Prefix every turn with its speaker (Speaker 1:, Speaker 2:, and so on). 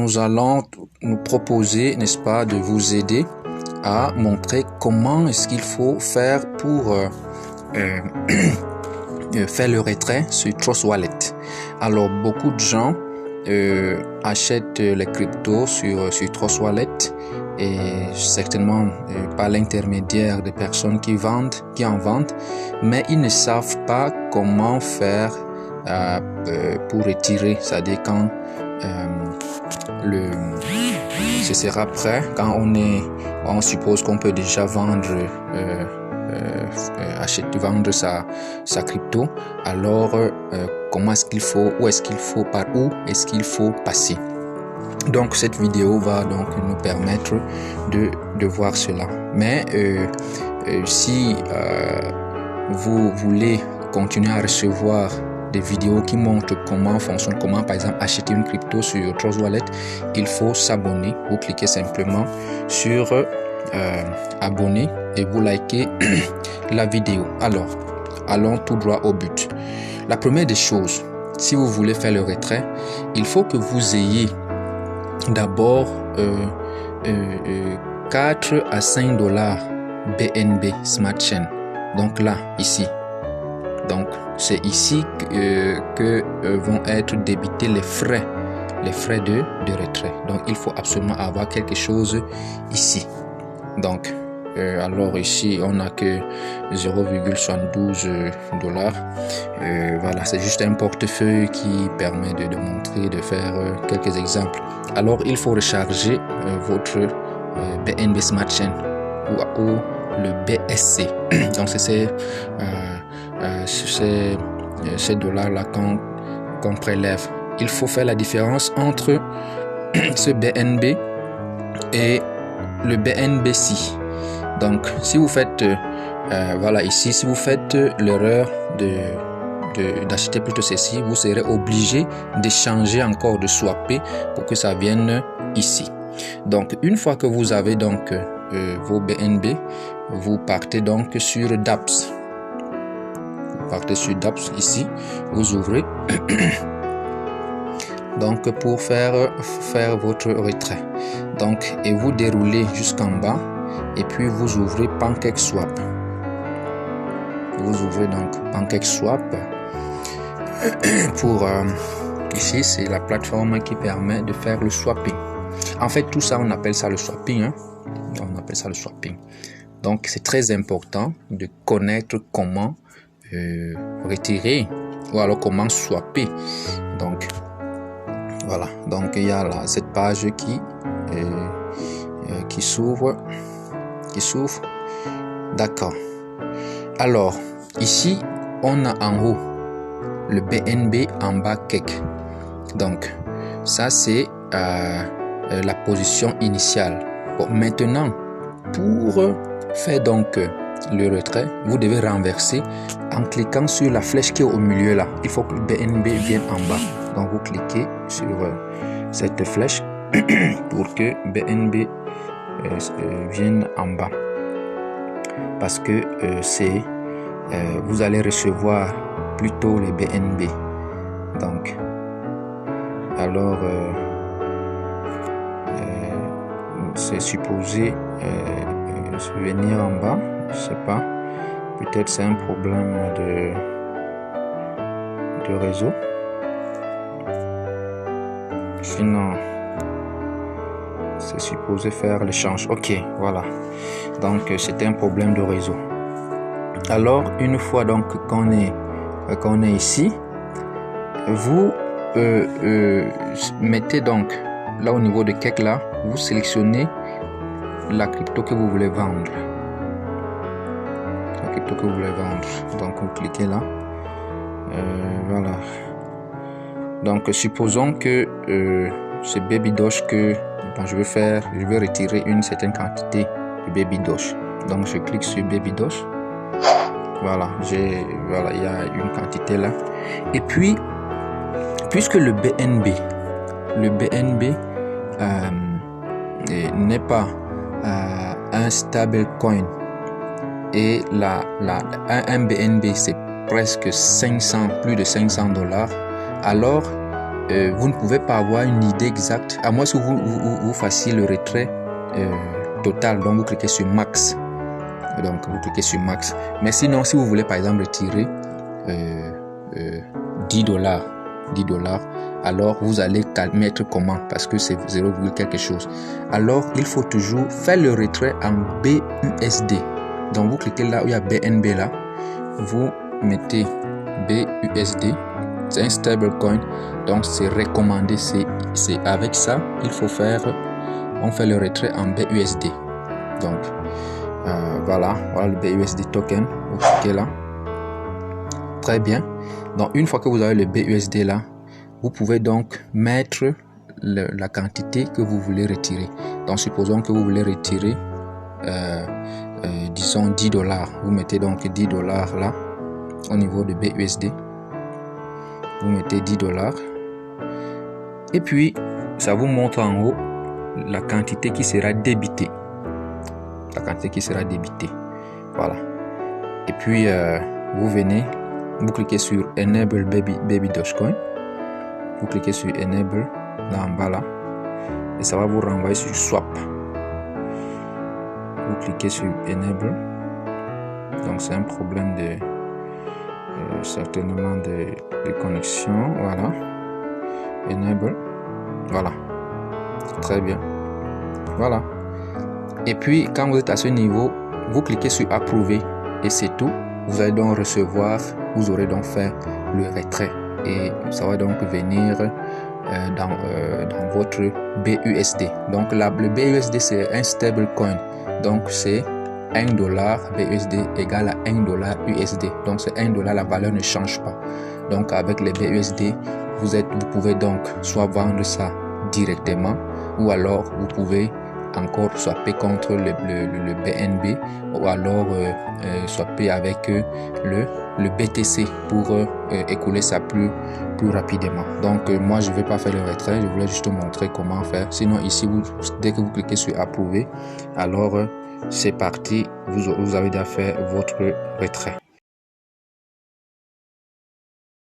Speaker 1: nous allons nous proposer, n'est-ce pas, de vous aider à montrer comment est-ce qu'il faut faire pour faire le retrait sur Trust Wallet. Alors, beaucoup de gens achètent les cryptos sur Trust Wallet et certainement par l'intermédiaire des personnes qui en vendent, mais ils ne savent pas comment faire pour retirer, c'est-à-dire quand ce sera prêt, quand on suppose qu'on peut déjà vendre vendre sa crypto, alors comment est-ce qu'il faut, par où est-ce qu'il faut passer. Donc cette vidéo va donc nous permettre de voir cela. Mais si vous voulez continuer à recevoir des vidéos qui montrent comment fonctionne, comment par exemple acheter une crypto sur Trust Wallet, il faut s'abonner. Vous cliquez simplement sur abonner et vous likez la vidéo. Alors, allons tout droit au but. La première des choses, si vous voulez faire le retrait, il faut que vous ayez d'abord 4 à 5 dollars BNB Smart Chain. Donc là, ici. Donc, c'est ici que vont être débités les frais de retrait. Donc, il faut absolument avoir quelque chose ici. Donc, alors ici, on n'a que 0,72 dollars. Voilà, c'est juste un portefeuille qui permet de montrer, de faire quelques exemples. Alors, il faut recharger votre BNB Smart Chain ou le BSC. Donc, c'est ces dollars-là qu'on prélève. Il faut faire la différence entre ce BNB et le BNBC. Donc, si vous faites, voilà ici, si vous faites l'erreur d'acheter plutôt ceci, vous serez obligé d'échanger encore, de swapper pour que ça vienne ici. Donc, une fois que vous avez donc vos BNB, vous partez donc sur DApps. Vous partez sur DApps ici, vous ouvrez. Donc, pour faire votre retrait. Donc, et vous déroulez jusqu'en bas et puis vous ouvrez PancakeSwap. Vous ouvrez donc PancakeSwap. Pour ici, c'est la plateforme qui permet de faire le swapping. En fait, tout ça, on appelle ça le swapping. Hein? On appelle ça le swapping. Donc, c'est très important de connaître comment retirer ou alors comment swapper. Donc, voilà. Donc, il y a là cette page qui s'ouvre. D'accord. Alors, ici, on a en haut le BNB, en bas Cake. Donc, ça, c'est la position initiale. Bon, maintenant, pour faire donc le retrait, vous devez renverser en cliquant sur la flèche qui est au milieu là. Il faut que le BNB vienne en bas. Donc, vous cliquez sur cette flèche pour que BNB vienne en bas. Parce que vous allez recevoir plutôt les BNB. Donc, alors, c'est supposé venir en bas. Je sais pas. Peut-être c'est un problème de réseau. Sinon, c'est supposé faire l'échange. Ok, voilà. Donc, c'était un problème de réseau. Alors, une fois donc qu'on est ici, vous mettez donc là au niveau de Cake là, vous sélectionnez la crypto que vous voulez vendre. La crypto que vous voulez vendre. Donc, vous cliquez là. Voilà. Donc, supposons que c'est Baby Doge que je vais retirer une certaine quantité de Baby Doge. Donc, je clique sur Baby Doge. Voilà, il y a une quantité là. Et puis, puisque le BNB n'est pas un stable coin et un BNB c'est presque plus de 500 dollars, alors vous ne pouvez pas avoir une idée exacte, à moins que vous fassiez le retrait total. Donc vous cliquez sur Max. Donc vous cliquez sur Max. Mais sinon, si vous voulez par exemple retirer $10, alors vous allez mettre comment, parce que c'est 0, quelque chose. Alors il faut toujours faire le retrait en BUSD. Donc vous cliquez là où il y a BNB là, vous mettez BUSD, c'est un stablecoin, donc c'est recommandé, c'est avec ça il faut faire, on fait le retrait en BUSD. Donc voilà le BUSD token, vous cliquez là, très bien. Donc une fois que vous avez le BUSD là, vous pouvez donc mettre la quantité que vous voulez retirer. Donc supposons que vous voulez retirer disons $10, vous mettez donc $10 là au niveau de BUSD, vous mettez $10 et puis ça vous montre en haut la quantité qui sera débitée, voilà. Et puis vous venez, vous cliquez sur Enable Baby Dogecoin, vous cliquez sur Enable là en bas là et ça va vous renvoyer sur Swap. Vous cliquez sur Enable, donc c'est un problème de certainement de connexion. Voilà, Enable, voilà, très bien, voilà. Et puis quand vous êtes à ce niveau, vous cliquez sur Approuver et c'est tout. Vous allez donc recevoir, vous aurez donc fait le retrait et ça va donc venir dans votre BUSD. Donc là, le BUSD c'est un stable coin, donc c'est $1 BUSD égale à $1 USD. Donc c'est $1, la valeur ne change pas. Donc avec les BUSD, vous pouvez donc soit vendre ça directement ou alors vous pouvez encore swapper contre le BNB ou alors swapper avec le BTC pour écouler ça plus rapidement. Donc moi je vais pas faire le retrait, je voulais juste montrer comment faire. Sinon ici dès que vous cliquez sur approuver, alors c'est parti, vous avez déjà fait votre retrait.